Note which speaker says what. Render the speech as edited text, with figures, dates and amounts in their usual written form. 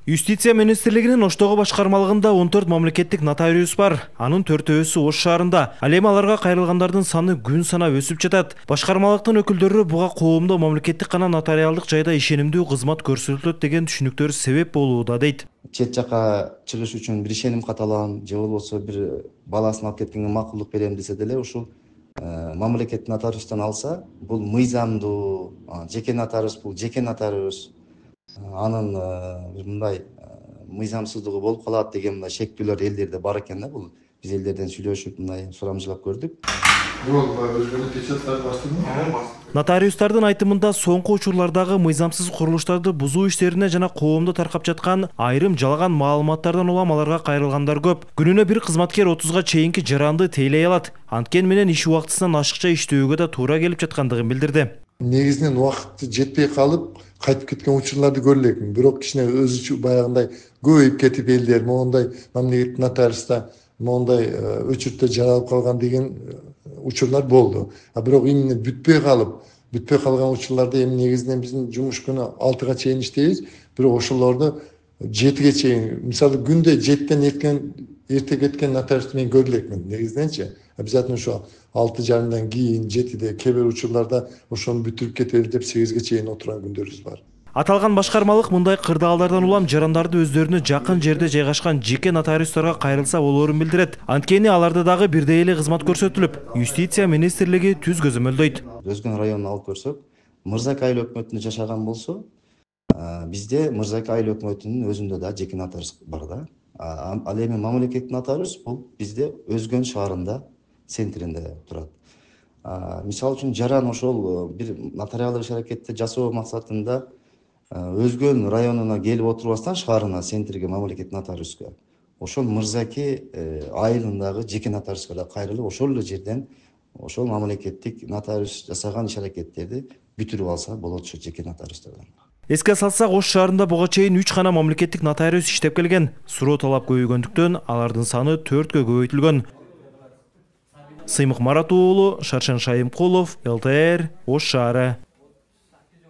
Speaker 1: Юстиция министрлигинин Оштогу башкармалыгында 14 мамлекеттик нотариус бар. Анын 4-өсү Ош шаарында. Ал эми аларга кайрылгандардын саны күн санап өсүп жатат. Башкармалыктын өкүлдөрү буга коомдо мамлекеттик гана нотариалдык жайда ишенимдүү кызмат көрсөтүлөт деген түшүнүктөр себеп болууда дейт.
Speaker 2: Чет жака чыгыш үчүн бир ишеним кат алам, же болбосо бир баласын алып кеткенге макулдук берем десе деле ушул мамлекеттик нотариустан алса, бул мыйзамдуу, жеке нотариус бул жеке нотариус. Анын мындай мыйзамсыздыгы болуп калат деген мындай шектүүлөр элдерде бар экен да. Бул биз элдерден сүйлөшүп мындай сурамжылап көрдүк.
Speaker 1: Нотариустардын айтымында соңку учурлардагы мыйзамсыз курулуштарды бузуу иштерине жана коомдо таркап жаткан айрым жалган маалыматтардан улам аларга кайрылгандар көп. Күнүнө бир кызматкер 30га чейинки жаранды тейлей алат. Анткени менен иш убактысынан ашыкча иштөөгө да туура келип жаткандыгын билдирди.
Speaker 3: Негизинен убакыт жетпей калып, кайтып кеткен учурларды көрүлө экен. Бирок кичине өзүчө баягындай көбөйүп кетип элдер моундай мамлекеттик нотариуста моундай өчүртө жаралып калган деген учурлар болду. Бирок именно бүтпөй калган учурларда эми негизинен биздин жумуш күнү 6га чейин иштейбиз. Бирок ошолорду 7ге чейин, мисалы күндө 7ден эрте кеткен нотариусту мен көрүлө экен негизиненчи. Обязательно ошо 6:30 кийин 7де кээ бир учурларда ошону бүтүрүп кетели деп 8ге чейин отурган күндөрүбүз бар.
Speaker 1: Аталган башкармалык мындай кырдаалдардан улам жарандарды өздөрүнө жакын жерде жайгашкан жеке нотариустарга кайрылса болоорун билдирет. Анткени аларда дагы бирдей эле кызмат көрсөтүлүп, Юстиция министрлиги түз көзөмөлдөйт.
Speaker 2: Өзгөн районун алып көрсөк, Мырзака айыл өкмөтүндө жашаган болсо, бизде Мырзака айыл өкмөтүнүн өзүндө да жеке нотариус бар да. Ал эми мамлекеттик нотариус бул бизде Өзгөн шаарында центринде турат. Мисалы үчүн жаран ошол бир нотариалдык иш-аракетти жасоо максатында Өзгөн районуна келип отурбастан шаарына центрге мамлекеттик нотариуска ошол Мырзаки айылындагы жеке нотариуска да кайрылып, ошол эле жерден ошол мамлекеттик нотариус жасаган иш-аракеттерди бүтүрүп алса болот ошо жеке нотариустардан.
Speaker 1: Эске салсак, Ош шаарында буга чейин 3 гана мамлекеттик нотариус иштеп келген. Суроо талап көбөйгөндүктөн алардын саны 4кө көбөйтүлгөн. Сыймык Марат уулу, Шаршен Шайымкулов, ЛТР, Ош шаары.